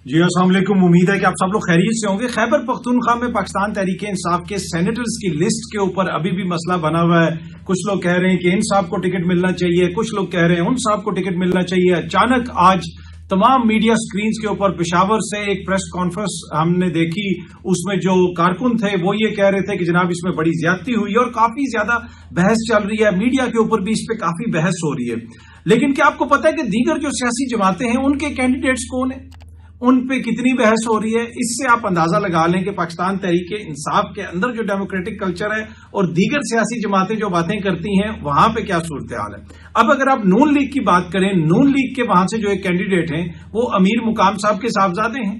جی السلام علیکم. امید ہے کہ آپ سب لوگ خیریت سے ہوں گے. خیبر پختونخوا میں پاکستان تحریک انصاف کے سینیٹرز کی لسٹ کے اوپر ابھی بھی مسئلہ بنا ہوا ہے. کچھ لوگ کہہ رہے ہیں کہ ان صاحب کو ٹکٹ ملنا چاہیے, کچھ لوگ کہہ رہے ہیں ان صاحب کو ٹکٹ ملنا چاہیے. اچانک آج تمام میڈیا سکرینز کے اوپر پشاور سے ایک پریس کانفرنس ہم نے دیکھی. اس میں جو کارکن تھے وہ یہ کہہ رہے تھے کہ جناب اس میں بڑی زیادتی ہوئی اور کافی زیادہ بحث چل رہی ہے. میڈیا کے اوپر بھی اس پہ کافی بحث ہو رہی ہے. لیکن کیا آپ کو پتا ہے کہ دیگر جو سیاسی جماعتیں ہیں ان کے کینڈیڈیٹس کون ہیں, ان پہ کتنی بحث ہو رہی ہے؟ اس سے آپ اندازہ لگا لیں کہ پاکستان تحریک انصاف کے اندر جو ڈیموکریٹک کلچر ہے اور دیگر سیاسی جماعتیں جو باتیں کرتی ہیں وہاں پہ کیا صورتحال ہے. اب اگر آپ نون لیگ کی بات کریں, نون لیگ کے وہاں سے جو ایک کینڈیڈیٹ ہیں وہ امیر مقام صاحب کے صاحبزادے ہیں.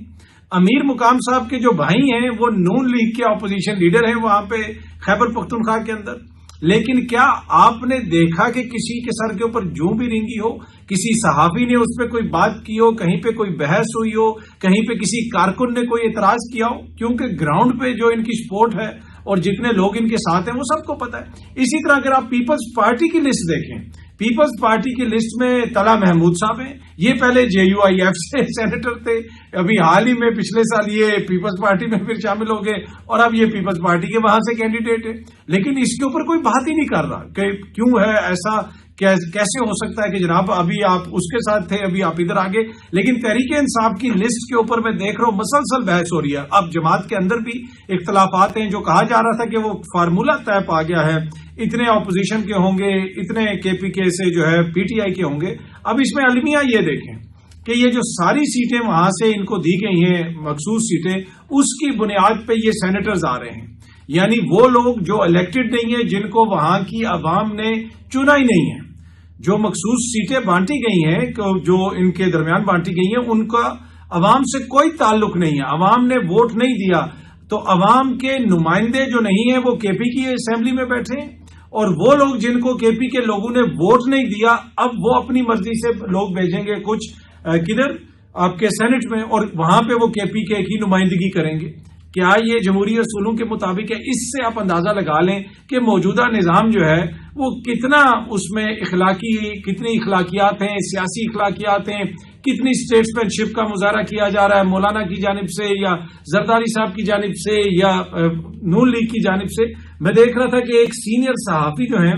امیر مقام صاحب کے جو بھائی ہیں وہ نون لیگ کے اپوزیشن لیڈر ہیں وہاں پہ خیبر پختونخوا کے اندر. لیکن کیا آپ نے دیکھا کہ کسی کے سر کے اوپر جوں بھی رینگی ہو, کسی صحافی نے اس پہ کوئی بات کی ہو, کہیں پہ کوئی بحث ہوئی ہو, کہیں پہ کسی کارکن نے کوئی اعتراض کیا ہو؟ کیونکہ گراؤنڈ پہ جو ان کی سپورٹ ہے اور جتنے لوگ ان کے ساتھ ہیں وہ سب کو پتا ہے. اسی طرح اگر آپ پیپلز پارٹی کی لسٹ دیکھیں, پیپلز پارٹی کی لسٹ میں طلحہ محمود صاحب ہیں. یہ پہلے JUIF سے سینیٹر تھے, ابھی حال ہی میں پچھلے سال یہ پیپلز پارٹی میں پھر شامل ہو گئے اور اب یہ پیپلز پارٹی کے وہاں سے کینڈیڈیٹ ہے. لیکن اس کے اوپر کوئی بات ہی نہیں کر رہا کہ کیوں ہے ایسا, کیسے ہو سکتا ہے کہ جناب ابھی آپ اس کے ساتھ تھے, ابھی آپ ادھر آگے. لیکن تحریک انصاف کی لسٹ کے اوپر میں دیکھ رہا ہوں مسلسل بحث ہو رہی ہے. اب جماعت کے اندر بھی اختلافات ہیں. جو کہا جا رہا تھا کہ وہ فارمولہ طے پا گیا ہے, اتنے اپوزیشن کے ہوں گے, اتنے KPK سے جو ہے PTI کے ہوں گے. اب اس میں المیہ یہ دیکھیں کہ یہ جو ساری سیٹیں وہاں سے ان کو دی گئی ہیں, مخصوص سیٹیں, اس کی بنیاد پہ یہ سینیٹرز آ رہے ہیں. یعنی وہ لوگ جو الیکٹڈ نہیں ہیں, جن کو وہاں کی عوام نے چنا ہی نہیں ہے. جو مخصوص سیٹیں بانٹی گئی ہیں, جو ان کے درمیان بانٹی گئی ہیں, ان کا عوام سے کوئی تعلق نہیں ہے. عوام نے ووٹ نہیں دیا تو عوام کے نمائندے جو نہیں ہیں وہ KP کی اسمبلی میں بیٹھے ہیں, اور وہ لوگ جن کو KP کے لوگوں نے ووٹ نہیں دیا اب وہ اپنی مرضی سے لوگ بھیجیں گے کچھ کدھر آپ کے سینٹ میں, اور وہاں پہ وہ KPK کی نمائندگی کریں گے. کیا یہ جمہوری اصولوں کے مطابق ہے؟ اس سے آپ اندازہ لگا لیں کہ موجودہ نظام جو ہے وہ کتنا اس میں کتنی اخلاقیات ہیں, سیاسی اخلاقیات ہیں, کتنی اسٹیٹسمین شپ کا مظاہرہ کیا جا رہا ہے مولانا کی جانب سے یا زرداری صاحب کی جانب سے یا نون لیگ کی جانب سے. میں دیکھ رہا تھا کہ ایک سینئر صحافی جو ہیں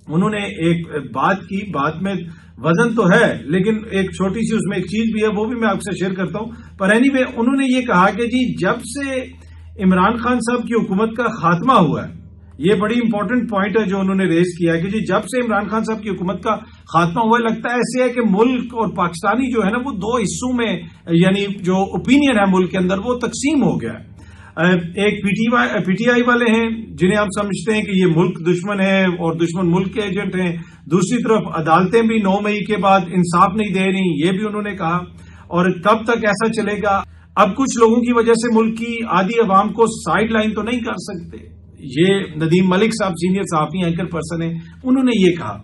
انہوں نے ایک بات کی, بات میں وزن تو ہے لیکن ایک چھوٹی سی اس میں ایک چیز بھی ہے, وہ بھی میں آپ سے شیئر کرتا ہوں. پر اینی وے انہوں نے یہ کہا کہ جی جب سے عمران خان صاحب کی حکومت کا خاتمہ ہوا ہے, یہ بڑی امپورٹنٹ پوائنٹ ہے جو انہوں نے ریز کیا ہے کہ جی جب سے عمران خان صاحب کی حکومت کا خاتمہ ہوا ہے, لگتا ہے ایسے ہے کہ ملک اور پاکستانی جو ہے نا وہ دو حصوں میں, یعنی جو اوپینین ہے ملک کے اندر وہ تقسیم ہو گیا ہے. ایک PTI والے ہیں جنہیں ہم سمجھتے ہیں کہ یہ ملک دشمن ہے اور دشمن ملک کے ایجنٹ ہیں. دوسری طرف عدالتیں بھی 9 مئی کے بعد انصاف نہیں دے رہی, یہ بھی انہوں نے کہا. اور کب تک ایسا چلے گا؟ اب کچھ لوگوں کی وجہ سے ملک کی آدھی عوام کو سائیڈ لائن تو نہیں کر سکتے. یہ ندیم ملک صاحب سینئر صحافی اینکر پرسن ہیں, انہوں نے یہ کہا.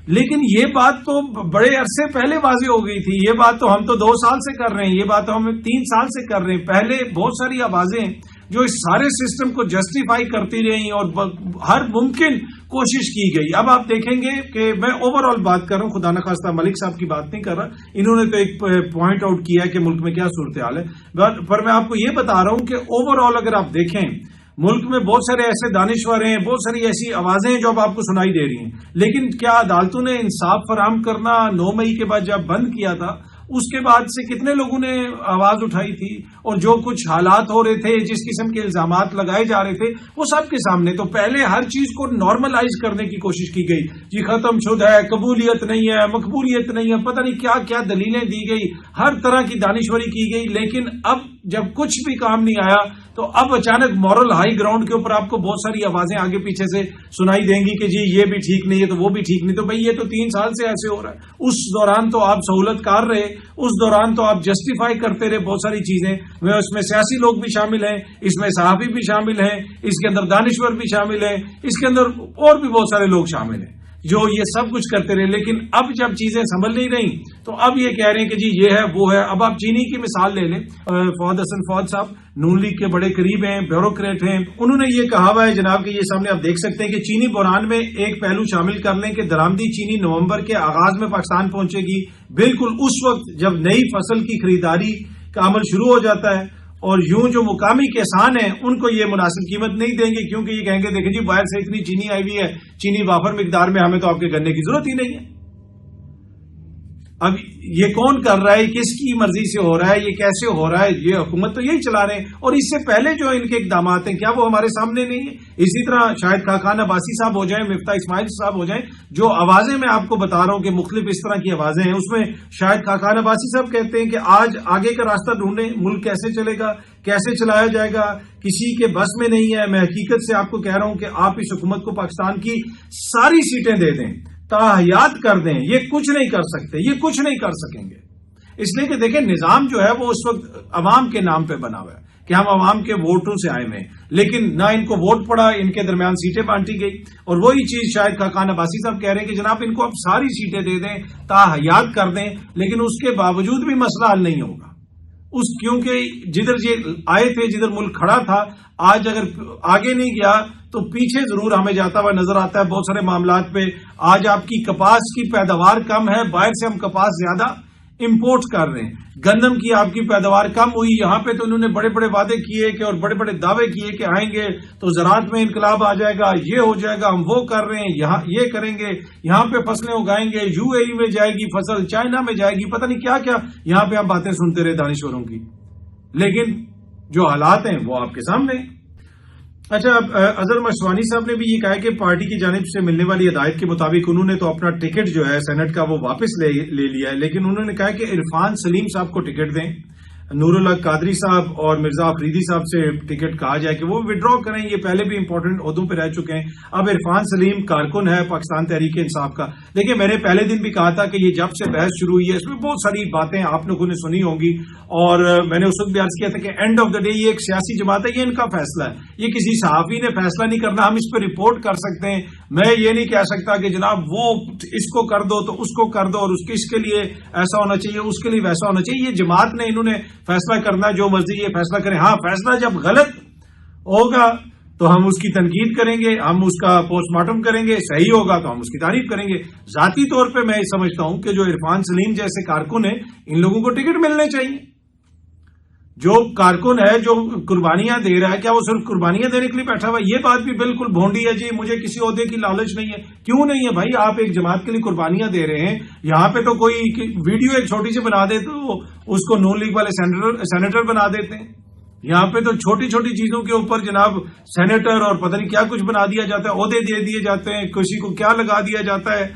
لیکن یہ بات تو بڑے عرصے پہلے واضح ہو گئی تھی. یہ بات تو ہم تو 2 سال سے کر رہے ہیں, یہ بات تو ہم 3 سال سے کر رہے ہیں. پہلے بہت ساری آوازیں جو اس سارے سسٹم کو جسٹیفائی کرتی رہی اور ہر ممکن کوشش کی گئی. اب آپ دیکھیں گے کہ میں اوور آل بات کر رہا ہوں, خدا نخواستہ ملک صاحب کی بات نہیں کر رہا. انہوں نے تو ایک پوائنٹ آؤٹ کیا کہ ملک میں کیا صورتحال ہے, پر میں آپ کو یہ بتا رہا ہوں کہ اوور آل اگر آپ دیکھیں ملک میں بہت سارے ایسے دانشور ہیں, بہت ساری ایسی آوازیں ہیں جو اب آپ کو سنائی دے رہی ہیں. لیکن کیا عدالتوں نے انصاف فراہم کرنا 9 مئی کے بعد جب بند کیا تھا, اس کے بعد سے کتنے لوگوں نے آواز اٹھائی تھی, اور جو کچھ حالات ہو رہے تھے, جس قسم کے الزامات لگائے جا رہے تھے, وہ سب کے سامنے. تو پہلے ہر چیز کو نارملائز کرنے کی کوشش کی گئی, جی ختم شدہ ہے, قبولیت نہیں ہے, مقبولیت نہیں ہے, پتہ نہیں کیا کیا دلیلیں دی گئی, ہر طرح کی دانشوری کی گئی. لیکن اب جب کچھ بھی کام نہیں آیا تو اب اچانک مورل ہائی گراؤنڈ کے اوپر آپ کو بہت ساری آوازیں آگے پیچھے سے سنائی دیں گی کہ جی یہ بھی ٹھیک نہیں ہے تو وہ بھی ٹھیک نہیں. تو بھئی یہ تو 3 سال سے ایسے ہو رہا ہے. اس دوران تو آپ سہولت کار رہے, اس دوران تو آپ جسٹیفائی کرتے رہے بہت ساری چیزیں. اس میں سیاسی لوگ بھی شامل ہیں, اس میں صحافی بھی شامل ہیں, اس کے اندر دانشور بھی شامل ہیں, اس کے اندر اور بھی بہت سارے لوگ شامل ہیں جو یہ سب کچھ کرتے رہے. لیکن اب جب چیزیں سنبھل نہیں رہی تو اب یہ کہہ رہے ہیں کہ جی یہ ہے وہ ہے. اب آپ چینی کی مثال لے لیں, فواد حسن فواد صاحب نون لیگ کے بڑے قریب ہیں, بیوروکریٹ ہیں. انہوں نے یہ کہا ہوا ہے جناب کہ یہ سامنے آپ دیکھ سکتے ہیں کہ چینی بحران میں ایک پہلو شامل کر لیں کہ درآمدی چینی نومبر کے آغاز میں پاکستان پہنچے گی, بالکل اس وقت جب نئی فصل کی خریداری کا عمل شروع ہو جاتا ہے، اور یوں جو مقامی کسان ہیں ان کو یہ مناسب قیمت نہیں دیں گے، کیونکہ یہ کہیں گے دیکھیں جی باہر سے اتنی چینی آئی ہوئی ہے، چینی وافر مقدار میں، ہمیں تو آپ کے گنے کی ضرورت ہی نہیں ہے۔ اب یہ کون کر رہا ہے، کس کی مرضی سے ہو رہا ہے، یہ کیسے ہو رہا ہے؟ یہ حکومت تو یہی چلا رہے ہیں، اور اس سے پہلے جو ان کے اقدامات ہیں کیا وہ ہمارے سامنے نہیں ہیں؟ اسی طرح شاہد خاقان عباسی صاحب ہو جائیں، مفتاح اسماعیل صاحب ہو جائیں، جو آوازیں میں آپ کو بتا رہا ہوں کہ مختلف اس طرح کی آوازیں ہیں، اس میں شاہد خاقان عباسی صاحب کہتے ہیں کہ آج آگے کا راستہ ڈھونڈیں، ملک کیسے چلے گا، کیسے چلایا جائے گا، کسی کے بس میں نہیں ہے۔ میں حقیقت سے آپ کو کہہ رہا ہوں کہ آپ اس حکومت کو پاکستان کی ساری سیٹیں دے دیں، تاحیات کر دیں، یہ کچھ نہیں کر سکتے، یہ کچھ نہیں کر سکیں گے۔ اس لیے کہ دیکھیں نظام جو ہے وہ اس وقت عوام کے نام پہ بنا ہوا ہے کہ ہم عوام کے ووٹوں سے آئے ہوئے ہیں، لیکن نہ ان کو ووٹ پڑا، ان کے درمیان سیٹیں بانٹی گئی، اور وہی چیز شاہد خاقان عباسی صاحب کہہ رہے ہیں کہ جناب ان کو اب ساری سیٹیں دے دیں، تاحیات کر دیں، لیکن اس کے باوجود بھی مسئلہ حل نہیں ہوگا، کیونکہ جدھر یہ آئے تھے، جدھر ملک کھڑا تھا، آج اگر آگے نہیں گیا تو پیچھے ضرور ہمیں جاتا ہوا نظر آتا ہے بہت سارے معاملات پہ۔ آج آپ کی کپاس کی پیداوار کم ہے، باہر سے ہم کپاس زیادہ امپورٹ کر رہے ہیں، گندم کی آپ کی پیداوار کم ہوئی، یہاں پہ تو انہوں نے بڑے بڑے وعدے کیے کہ اور بڑے بڑے دعوے کیے کہ آئیں گے تو زراعت میں انقلاب آ جائے گا، یہ ہو جائے گا، ہم وہ کر رہے ہیں، یہاں یہ کریں گے، یہاں پہ فصلیں اگائیں گے، یو اے ای میں جائے گی فصل، چائنا میں جائے گی، پتہ نہیں کیا کیا یہاں پہ ہم باتیں سنتے رہے دانشوروں کی، لیکن جو حالات ہیں وہ آپ کے سامنے ہیں۔ اچھا، اظہر مشوانی صاحب نے بھی یہ کہا کہ پارٹی کی جانب سے ملنے والی ہدایت کے مطابق انہوں نے تو اپنا ٹکٹ جو ہے سینٹ کا وہ واپس لے لیا ہے، لیکن انہوں نے کہا کہ عرفان سلیم صاحب کو ٹکٹ دیں، نور اللہ قادری صاحب اور مرزا افریدی صاحب سے ٹکٹ کہا جائے کہ وہ وڈرا کریں، یہ پہلے بھی امپورٹنٹ عہدوں پہ رہ چکے ہیں۔ اب عرفان سلیم کارکن ہے پاکستان تحریک انصاف کا۔ دیکھیں میں نے پہلے دن بھی کہا تھا کہ یہ جب سے بحث شروع ہوئی ہے اس میں بہت ساری باتیں آپ لوگوں نے سنی ہوں گی، اور میں نے اس وقت بھی عرض کیا تھا کہ اینڈ آف دا ڈے یہ ایک سیاسی جماعت ہے، یہ ان کا فیصلہ ہے، یہ کسی صحافی نے فیصلہ نہیں کرنا، ہم اس پہ رپورٹ کر سکتے ہیں، میں یہ نہیں کہہ سکتا کہ جناب وہ اس کو کر دو تو اس کو کر دو، اور اس کے لیے ایسا ہونا چاہیے، اس کے لیے ویسا ہونا چاہیے۔ یہ جماعت نے، انہوں نے فیصلہ کرنا، جو مرضی یہ فیصلہ کریں۔ ہاں، فیصلہ جب غلط ہوگا تو ہم اس کی تنقید کریں گے، ہم اس کا پوسٹ مارٹم کریں گے، صحیح ہوگا تو ہم اس کی تعریف کریں گے۔ ذاتی طور پہ میں سمجھتا ہوں کہ جو عرفان سلیم جیسے کارکن ہیں ان لوگوں کو ٹکٹ ملنے چاہیے۔ جو کارکن ہے جو قربانیاں دے رہا ہے، کیا وہ صرف قربانیاں دینے کے لیے بیٹھا ہوا ہے؟ یہ بات بھی بالکل بھونڈی ہے جی، مجھے کسی عہدے کی لالچ نہیں ہے۔ کیوں نہیں ہے بھائی؟ آپ ایک جماعت کے لیے قربانیاں دے رہے ہیں، یہاں پہ تو کوئی ویڈیو ایک چھوٹی سی بنا دے تو اس کو نون لیگ والے سینیٹر بنا دیتے ہیں، یہاں پہ تو چھوٹی چھوٹی چیزوں کے اوپر جناب سینیٹر اور پتہ نہیں کیا کچھ بنا دیا جاتا ہے، عہدے دے دیے جاتے ہیں، کسی کو کیا لگا دیا جاتا ہے،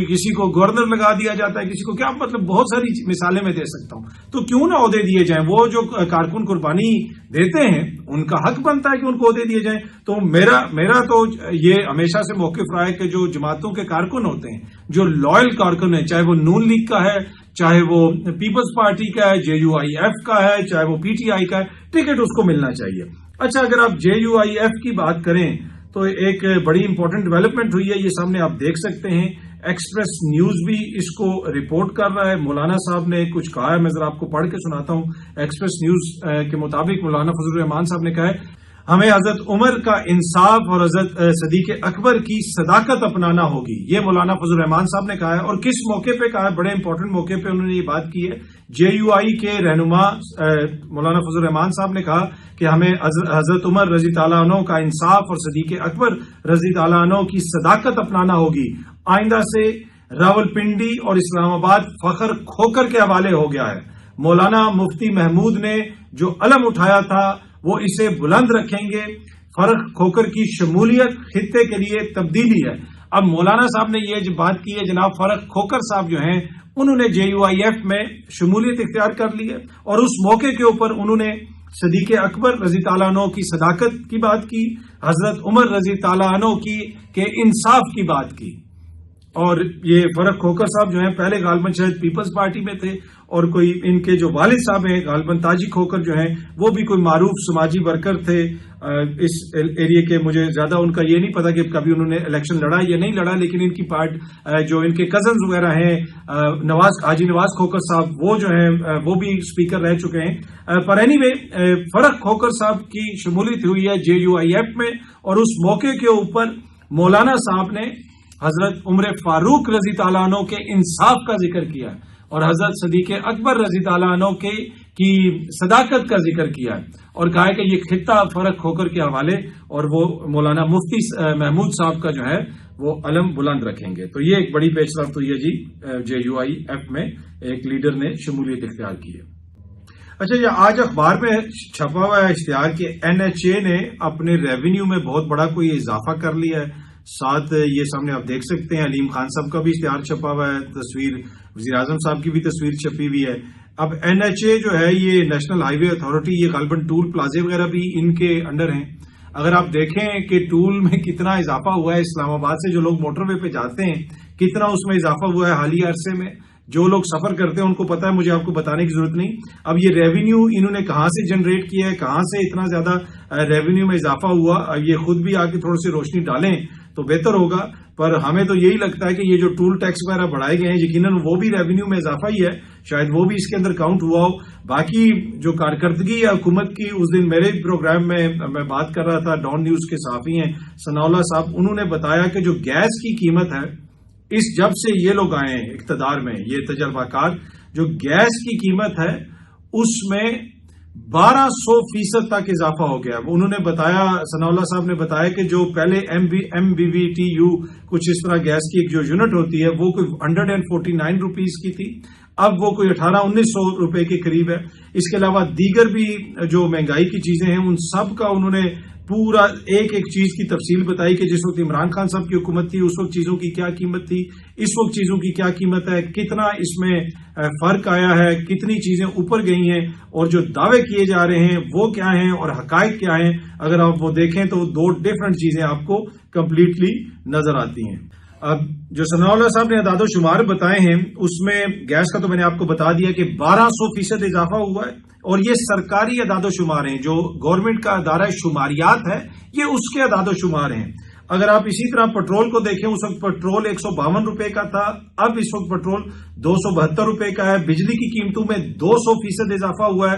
کسی کو گورنر لگا دیا جاتا ہے، کسی کو کیا، مطلب بہت ساری مثالیں میں دے سکتا ہوں۔ تو کیوں نہ عہدے دیے جائیں؟ وہ جو کارکن قربانی دیتے ہیں ان کا حق بنتا ہے کہ ان کو عہدے دیے جائیں۔ تو میرا تو یہ ہمیشہ سے موقف رہا ہے کہ جو جماعتوں کے کارکن ہوتے ہیں، جو لائل کارکن ہیں، چاہے وہ نون لیگ کا ہے، چاہے وہ پیپلز پارٹی کا ہے، JUIF کا ہے، چاہے وہ PTI کا ہے، ٹکٹ اس کو ملنا چاہیے۔ اچھا، اگر آپ JUIF کی بات کریں تو ایک بڑی امپورٹنٹ ڈیولپمنٹ ہوئی ہے، یہ سامنے آپ دیکھ سکتے ہیں، ایکسپریس نیوز بھی اس کو رپورٹ کر رہا ہے۔ مولانا صاحب نے کچھ کہا ہے، میں ذرا آپ کو پڑھ کے سناتا ہوں۔ ایکسپریس نیوز کے مطابق مولانا فضل الرحمان صاحب نے کہا ہے ہمیں حضرت عمر کا انصاف اور حضرت صدیق اکبر کی صداقت اپنانا ہوگی، یہ مولانا فضل الرحمان صاحب نے کہا ہے۔ اور کس موقع پہ کہا ہے؟ بڑے امپورٹنٹ موقع پہ انہوں نے یہ بات کی ہے۔ JUI کے رہنما مولانا فضل الرحمان صاحب نے کہا کہ ہمیں حضرت عمر رضی تعالیٰ عنہ کا انصاف اور صدیق اکبر رضی تعالیٰ عنہ کی صداقت اپنانا ہوگی۔ آئندہ سے راولپنڈی اور اسلام آباد فخر کھوکر کے حوالے ہو گیا ہے۔ مولانا مفتی محمود نے جو علم اٹھایا تھا وہ اسے بلند رکھیں گے۔ فرق کھوکر کی شمولیت خطے کے لیے تبدیلی ہے۔ اب مولانا صاحب نے یہ جو بات کی ہے، جناب فرق کھوکر صاحب جو ہیں انہوں نے JUIF میں شمولیت اختیار کر لی ہے، اور اس موقع کے اوپر انہوں نے صدیق اکبر رضی تعالیٰ عنہ کی صداقت کی بات کی، حضرت عمر رضی تعالیٰ عنہ کی کے انصاف کی بات کی۔ اور یہ فرق کھوکر صاحب جو ہیں پہلے غالباً شاید پیپلز پارٹی میں تھے، اور کوئی ان کے جو والد صاحب ہیں غالباً تاجی کھوکر جو ہیں وہ بھی کوئی معروف سماجی ورکر تھے اس ایریے کے۔ مجھے زیادہ ان کا یہ نہیں پتا کہ کبھی انہوں نے الیکشن لڑا یا نہیں لڑا، لیکن ان کی جو ان کے کزنز وغیرہ ہیں، حاجی نواز کھوکر صاحب وہ جو ہیں وہ بھی اسپیکر رہ چکے ہیں۔ پر اینی وے فرق کھوکر صاحب کی شمولیت ہوئی ہے JUIF میں، اور اس موقع کے اوپر مولانا صاحب نے حضرت عمر فاروق رضی تعالیٰ عنہ کے انصاف کا ذکر کیا، اور حضرت صدیق اکبر رضی تعالیٰ عنہ کی صداقت کا ذکر کیا ہے اور کہا ہے کہ یہ خطہ فرق کھوکر کے حوالے اور وہ مولانا مفتی محمود صاحب کا جو ہے وہ علم بلند رکھیں گے. تو یہ ایک بڑی پیش رفت ہوئی ہے جی JUIF میں ایک لیڈر نے شمولیت اختیار کی ہے. اچھا یہ آج اخبار میں چھپا ہوا ہے اشتہار کہ NHA نے اپنے ریونیو میں بہت بڑا کوئی اضافہ کر لیا ہے. ساتھ یہ سامنے آپ دیکھ سکتے ہیں علیم خان صاحب کا بھی اشتہار چھپا ہوا ہے, تصویر وزیر اعظم صاحب کی بھی تصویر چھپی ہوئی ہے. اب NHA جو ہے یہ نیشنل ہائی وے اتھارٹی, یہ غالباً ٹول پلازے وغیرہ بھی ان کے انڈر ہیں. اگر آپ دیکھیں کہ ٹول میں کتنا اضافہ ہوا ہے, اسلام آباد سے جو لوگ موٹر وے پہ جاتے ہیں کتنا اس میں اضافہ ہوا ہے حالیہ عرصے میں. جو لوگ سفر کرتے ہیں ان کو پتا ہے, مجھے آپ کو بتانے کی ضرورت نہیں. اب یہ ریونیو انہوں نے کہاں سے جنریٹ کیا ہے, کہاں سے اتنا زیادہ ریونیو میں اضافہ ہوا, یہ خود بھی آ کے تھوڑی سی روشنی ڈالیں تو بہتر ہوگا. پر ہمیں تو یہی لگتا ہے کہ یہ جو ٹول ٹیکس وغیرہ بڑھائے گئے ہیں یقیناً وہ بھی ریونیو میں اضافہ ہی ہے, شاید وہ بھی اس کے اندر کاؤنٹ ہوا ہو. باقی جو کارکردگی ہے حکومت کی, اس دن میرے پروگرام میں بات کر رہا تھا, ڈان نیوز کے صحافی ہیں ثناء اللہ صاحب, انہوں نے بتایا کہ جو گیس کی قیمت ہے اس جب سے یہ لوگ آئے ہیں اقتدار میں, یہ تجربہ کار, جو گیس کی قیمت ہے اس میں 1200% تک اضافہ ہو گیا. انہوں نے بتایا, ثناء اللہ صاحب نے بتایا کہ جو پہلے MBBTU کچھ اس طرح گیس کی ایک جو یونٹ ہوتی ہے وہ کوئی 149 روپیز کی تھی, اب وہ کوئی 1800-1900 روپے کے قریب ہے. اس کے علاوہ دیگر بھی جو مہنگائی کی چیزیں ہیں ان سب کا انہوں نے پورا ایک ایک چیز کی تفصیل بتائی کہ جس وقت عمران خان صاحب کی حکومت تھی اس وقت چیزوں کی کیا قیمت تھی, اس وقت چیزوں کی کیا قیمت ہے, کتنا اس میں فرق آیا ہے, کتنی چیزیں اوپر گئی ہیں اور جو دعوے کیے جا رہے ہیں وہ کیا ہیں اور حقائق کیا ہیں. اگر آپ وہ دیکھیں تو دو ڈفرنٹ چیزیں آپ کو کمپلیٹلی نظر آتی ہیں. اب جو ثناء اللہ صاحب نے اعداد و شمار بتائے ہیں اس میں گیس کا تو میں نے آپ کو بتا دیا کہ 1200% اضافہ ہوا ہے, اور یہ سرکاری اعداد و شمار ہیں, جو گورنمنٹ کا ادارہ شماریات ہے یہ اس کے اعداد و شمار ہیں. اگر آپ اسی طرح پٹرول کو دیکھیں, اس وقت پٹرول 152 روپے کا تھا, اب اس وقت پٹرول 272 روپے کا ہے. بجلی کی قیمتوں میں 200% اضافہ ہوا ہے.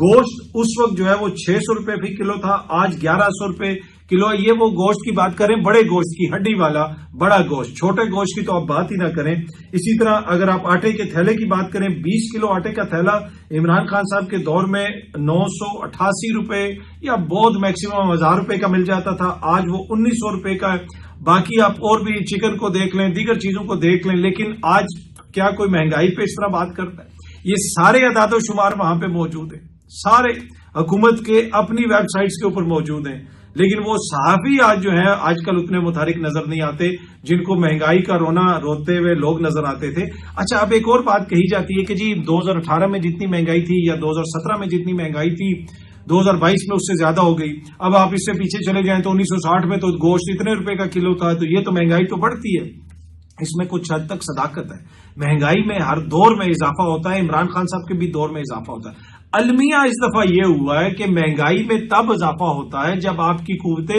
گوشت اس وقت جو ہے وہ 600 روپے فی کلو تھا, آج 1100 روپے کلو. یہ وہ گوشت کی بات کریں, بڑے گوشت کی, ہڈی والا بڑا گوشت, چھوٹے گوشت کی تو آپ بات ہی نہ کریں. اسی طرح اگر آپ آٹے کے تھیلے کی بات کریں, 20 کلو آٹے کا تھیلا عمران خان صاحب کے دور میں 988 روپے یا بہت میکسیمم 1000 روپے کا مل جاتا تھا, آج وہ 1900 روپے کا ہے. باقی آپ اور بھی چکن کو دیکھ لیں, دیگر چیزوں کو دیکھ لیں, لیکن آج کیا کوئی مہنگائی پہ اس طرح بات کرتا ہے؟ یہ سارے اعداد و شمار وہاں پہ موجود ہیں, سارے حکومت کے اپنی ویب سائٹس کے اوپر موجود ہیں. لیکن وہ صحافی آج جو ہیں آج کل اتنے متحرک نظر نہیں آتے جن کو مہنگائی کا رونا روتے ہوئے لوگ نظر آتے تھے. اچھا, اب ایک اور بات کہی جاتی ہے کہ جی 2018 میں جتنی مہنگائی تھی یا 2017 میں جتنی مہنگائی تھی 2022 میں اس سے زیادہ ہو گئی. اب آپ اس سے پیچھے چلے جائیں تو 1960 میں تو گوشت اتنے روپے کا کلو تھا, تو یہ تو مہنگائی تو بڑھتی ہے. اس میں کچھ حد تک صداقت ہے. مہنگائی میں ہر دور میں اضافہ ہوتا ہے, عمران خان صاحب کے بھی دور میں اضافہ ہوتا ہے. المیہ اس دفعہ یہ ہوا ہے کہ مہنگائی میں تب اضافہ ہوتا ہے جب آپ کی قوت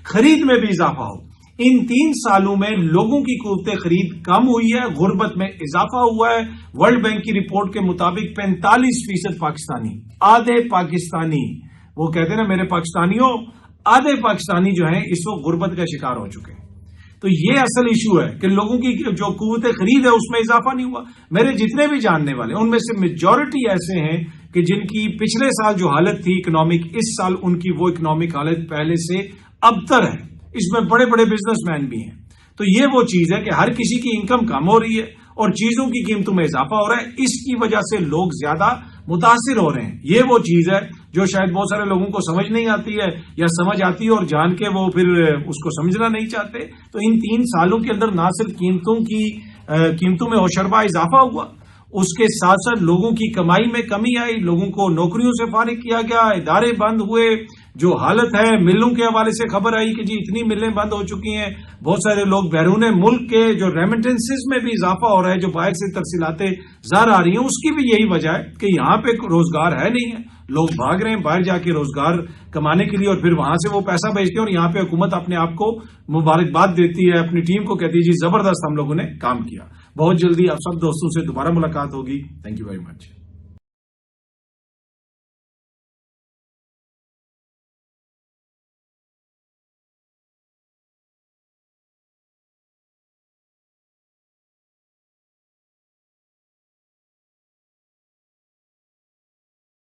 خرید میں بھی اضافہ ہو. ان 3 سالوں میں لوگوں کی قوت خرید کم ہوئی ہے, غربت میں اضافہ ہوا ہے. ورلڈ بینک کی رپورٹ کے مطابق 45% پاکستانی, آدھے پاکستانی, وہ کہتے ہیں نا میرے پاکستانیوں, آدھے پاکستانی جو ہیں اس وقت غربت کا شکار ہو چکے ہیں. تو یہ اصل ایشو ہے کہ لوگوں کی جو قوت خرید ہے اس میں اضافہ نہیں ہوا. میرے جتنے بھی جاننے والے ان میں سے میجورٹی ایسے ہیں کہ جن کی پچھلے سال جو حالت تھی اکنامک, اس سال ان کی وہ اکنامک حالت پہلے سے ابتر ہے. اس میں بڑے بڑے بزنس مین بھی ہیں. تو یہ وہ چیز ہے کہ ہر کسی کی انکم کم ہو رہی ہے اور چیزوں کی قیمتوں میں اضافہ ہو رہا ہے. اس کی وجہ سے لوگ زیادہ متاثر ہو رہے ہیں. یہ وہ چیز ہے جو شاید بہت سارے لوگوں کو سمجھ نہیں آتی ہے, یا سمجھ آتی ہے اور جان کے وہ پھر اس کو سمجھنا نہیں چاہتے. تو ان 3 سالوں کے اندر نہ صرف قیمتوں میں ہوشربا اضافہ ہوا, اس کے ساتھ ساتھ لوگوں کی کمائی میں کمی آئی, لوگوں کو نوکریوں سے فارغ کیا گیا, ادارے بند ہوئے. جو حالت ہے ملوں کے حوالے سے خبر آئی کہ جی اتنی ملیں بند ہو چکی ہیں, بہت سارے لوگ بیرون ملک کے جو ریمیٹنسز میں بھی اضافہ ہو رہا ہے, جو باہر سے ترسیلاتیں زار آ رہی ہیں, اس کی بھی یہی وجہ ہے کہ یہاں پہ روزگار ہے نہیں ہے. لوگ بھاگ رہے ہیں باہر جا کے روزگار کمانے کے لیے, اور پھر وہاں سے وہ پیسہ بھیجتے ہیں, اور یہاں پہ حکومت اپنے آپ کو مبارکباد دیتی ہے, اپنی ٹیم کو کہتی ہے جی زبردست ہم لوگوں نے کام کیا. بہت جلدی آپ سب دوستوں سے دوبارہ ملاقات ہوگی. Thank you very much.